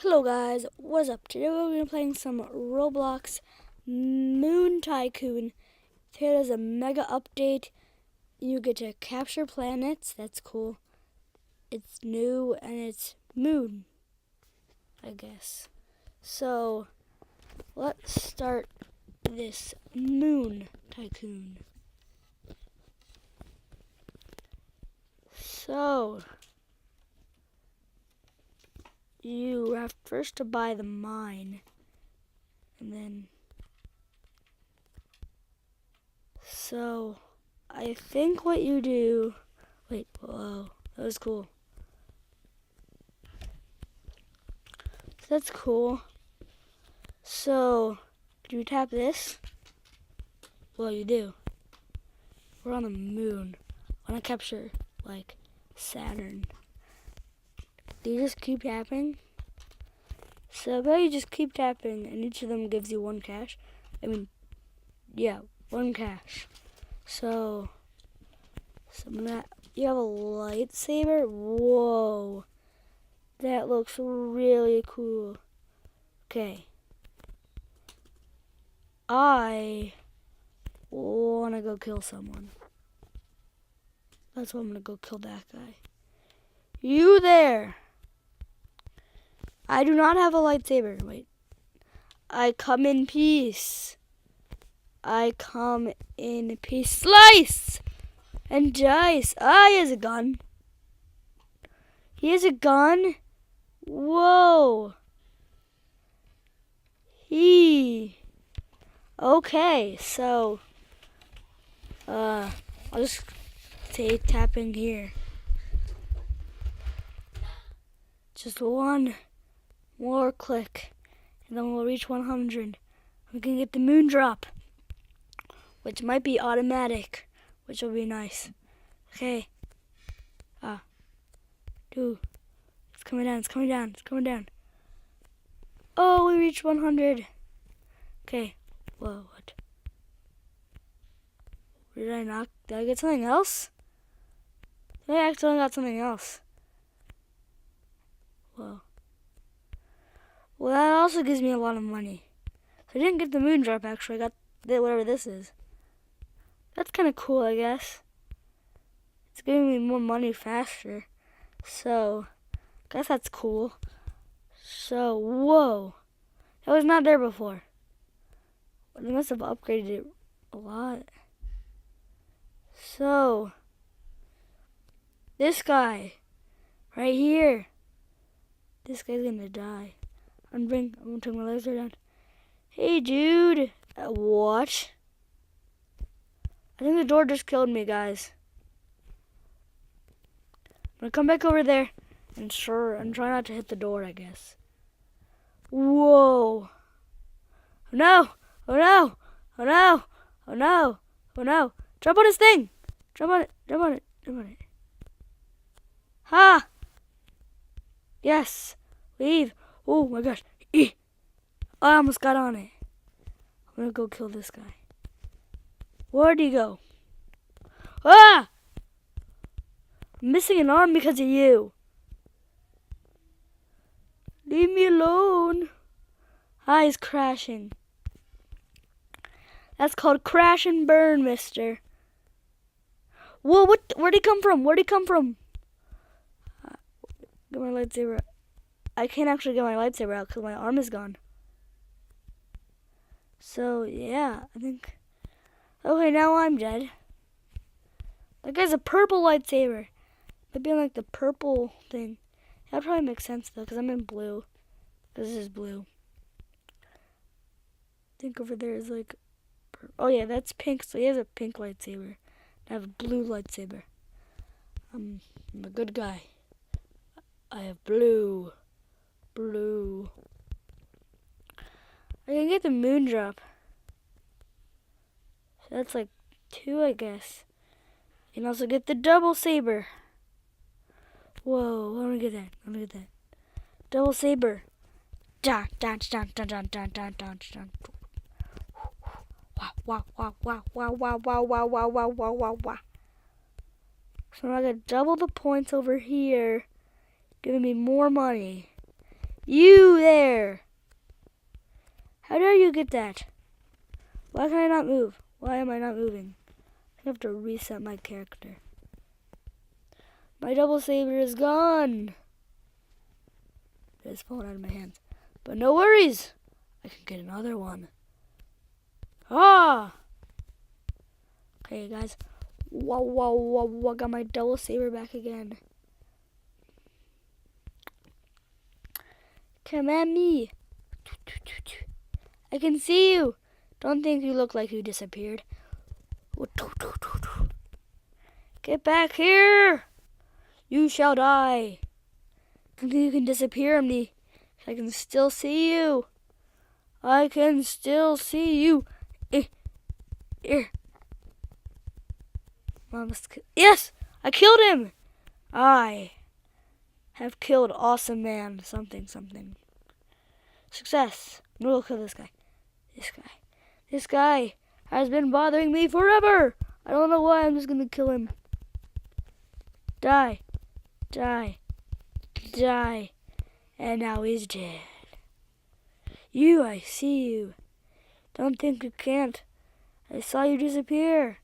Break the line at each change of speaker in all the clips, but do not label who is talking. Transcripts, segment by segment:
Hello guys, what's up? Today we're going to be playing some Roblox Moon Tycoon. Here is a mega update. You get to capture planets, that's cool. It's new and it's moon, I guess. So, let's start this Moon Tycoon. So, you have first to buy the mine, and then I think what you do, whoa, that was cool. That's cool. So, do you tap this? Well, you do. We're on the moon. I want to capture, like, Saturn. Do you just keep tapping? So, you just keep tapping, and each of them gives you one cash. One cash. So you have a lightsaber? Whoa. That looks really cool. Okay. I want to go kill someone. That's why I'm going to go kill that guy. You there! I do not have a lightsaber. Wait. I come in peace. I come in peace. Slice! And dice. Ah, he has a gun. He has a gun? Whoa. Okay, so I'll just say tapping here. Just one more click, and then we'll reach 100. We can get the moon drop, which might be automatic, which will be nice. Okay. 2. It's coming down, it's coming down, it's coming down. Oh, we reached 100. Okay. Whoa, what? Did I not? Did I get something else? I accidentally got something else. Whoa. Well, that also gives me a lot of money. So I didn't get the moon drop, actually. I got whatever this is. That's kind of cool, I guess. It's giving me more money faster. So, I guess that's cool. So, whoa. That was not there before. They must have upgraded it a lot. So, this guy, right here. This guy's gonna die. I'm gonna turn my laser down. Hey, dude. What? I think the door just killed me, guys. I'm gonna come back over there and try not to hit the door, I guess. Whoa. Oh no! Oh no! Oh no! Oh no! Oh no! Jump on his thing! Jump on it! Jump on it! Jump on it! Ha! Yes! Leave! Oh my gosh! I almost got on it. I'm gonna go kill this guy. Where'd he go? Ah! I'm missing an arm because of you. Leave me alone. Ah, he's crashing. That's called crash and burn, mister. Whoa, what? Where'd he come from? Where'd he come from? Get my lightsaber out. I can't actually get my lightsaber out because my arm is gone. So, yeah, I think... Okay, now I'm dead. That guy's a purple lightsaber. Might be like the purple thing. That probably makes sense, though, because I'm in blue. Because this is blue. I think over there is like... Oh, yeah, that's pink, so he has a pink lightsaber. I have a blue lightsaber. I'm a good guy. I have blue. Blue. I can get the moon drop. So that's like 2, I guess. You can also get the double saber. Whoa, let me get that. Let me get that. Double saber. Dun, dun, dun, dun, dun, dun, dun, dun, dun. Wow, wow, wow, wow, wow, wow, wow, wow, wow, wow, wow, wow. So I'm gonna double the points over here, giving me more money. You there! How dare you get that? Why can I not move? Why am I not moving? I have to reset my character. My double saber is gone. It's falling out of my hands. But no worries. I can get another one. Ah! Okay, guys. Whoa, whoa, whoa, whoa. Got my double saber back again. Come at me. I can see you. Don't think you look like you disappeared. Get back here. You shall die. You can disappear on me. I can still see you. I can still see you. Yes! I killed him! I have killed awesome man. Something. Success. I'm gonna go kill this guy. This guy has been bothering me forever. I don't know why. I'm just gonna kill him. Die. And now he's dead. You, I see you. Don't think you can't. I saw you disappear.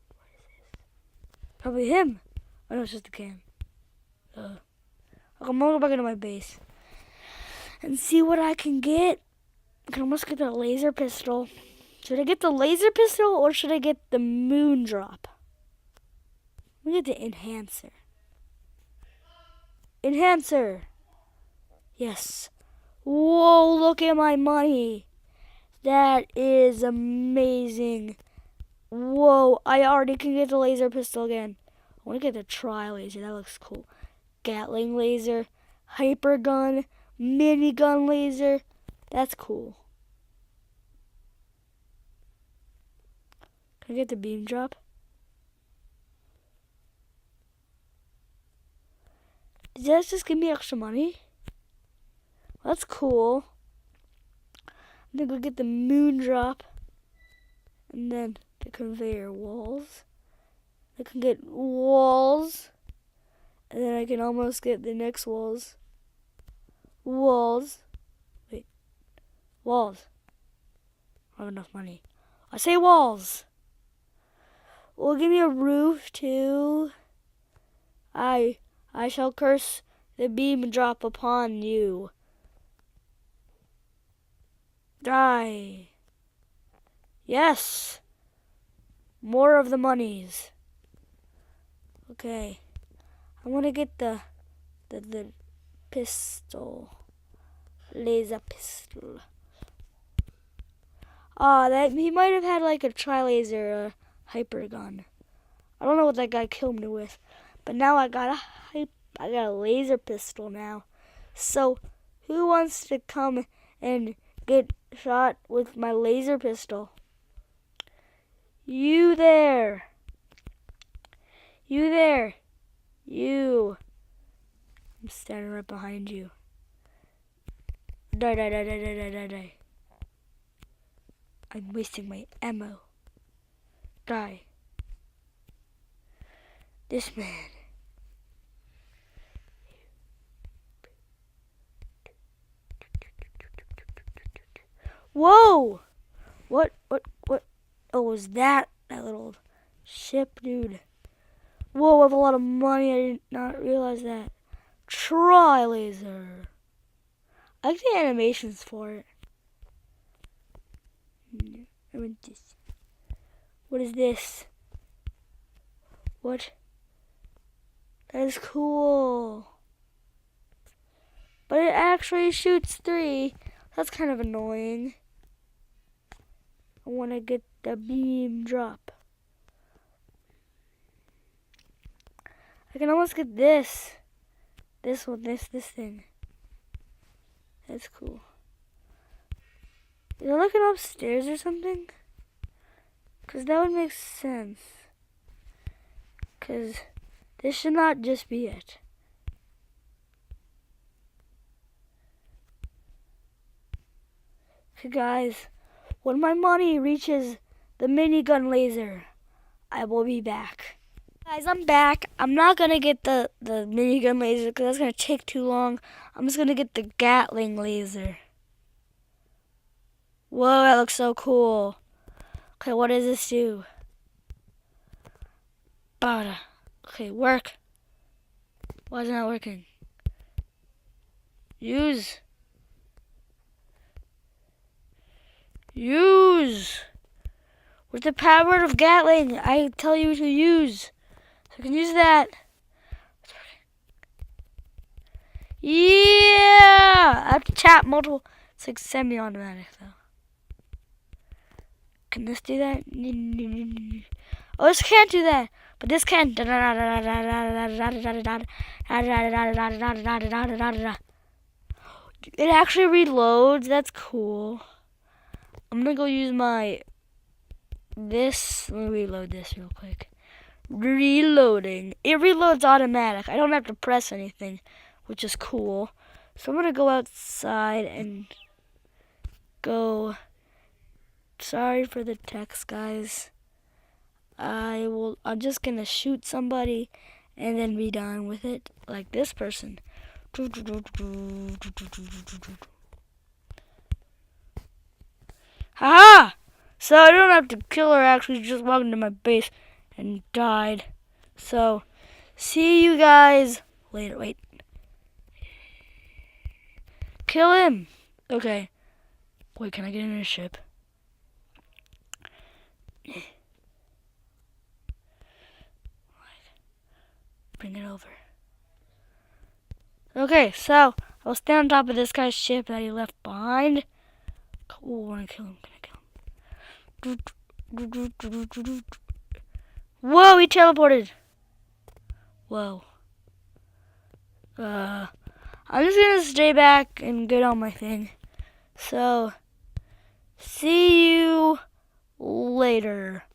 What is this? Probably him. Oh no, it's just a can. I'm gonna go back into my base and see what I can get. I can almost get the laser pistol. Should I get the laser pistol or should I get the moon drop? Let me get the enhancer. Yes. Whoa, look at my money. That is amazing. Whoa, I already can get the laser pistol again. I want to get the tri-laser. That looks cool. Gatling laser, hyper gun, minigun laser. That's cool. Can I get the beam drop? Did that just give me extra money? Well, that's cool. I'm gonna go get the moon drop. And then the conveyor walls. I can get walls. And then I can almost get the next walls. Walls. Wait. Walls. I don't have enough money. I say walls. Well, give me a roof too. I shall curse the beam drop upon you. Die. Yes. More of the monies. Okay. I want to get the pistol. Laser pistol. That he might have had like a tri-laser hyper gun. I don't know what that guy killed me with. But now I got a laser pistol now. So who wants to come and get shot with my laser pistol? You there. You. I'm standing right behind you. Die. I'm wasting my ammo. Die. This man. Whoa! What? Oh, was that little ship, dude? Whoa, I have a lot of money. I did not realize that. Tri-laser. I like the animations for it. I want this. What is this? What? That is cool. But it actually shoots 3. That's kind of annoying. I want to get the beam drop. I can almost get this. This thing. That's cool. Is it looking upstairs or something? Because that would make sense. Because this should not just be it. Okay, guys. When my money reaches the minigun laser, I will be back. Guys, I'm back. I'm not gonna get the minigun laser because that's gonna take too long. I'm just gonna get the Gatling laser. Whoa, that looks so cool. Okay, what does this do? Bada. Okay, work. Why is it not working? Use. Use. With the power of Gatling, I tell you to use. So I can use that. Yeah! I have to tap multiple. It's like semi-automatic though. Can this do that? Oh, this can't do that. But this can. It actually reloads. That's cool. I'm gonna go use my this. Let me reload this real quick. Reloading. It reloads automatic. I don't have to press anything, which is cool. So I'm gonna go outside and go. Sorry for the text, guys. I'm just gonna shoot somebody and then be done with it, like this person. Haha! So I don't have to kill her. Actually, just walked into my base and died. So, see you guys later. Wait. Kill him. Okay. Wait, can I get in a ship? Bring it over. Okay, so I'll stay on top of this guy's ship that he left behind. Oh, I wanna kill him. Can I kill him? Whoa, he teleported. Whoa. I'm just gonna stay back and get on my thing. So, see you later.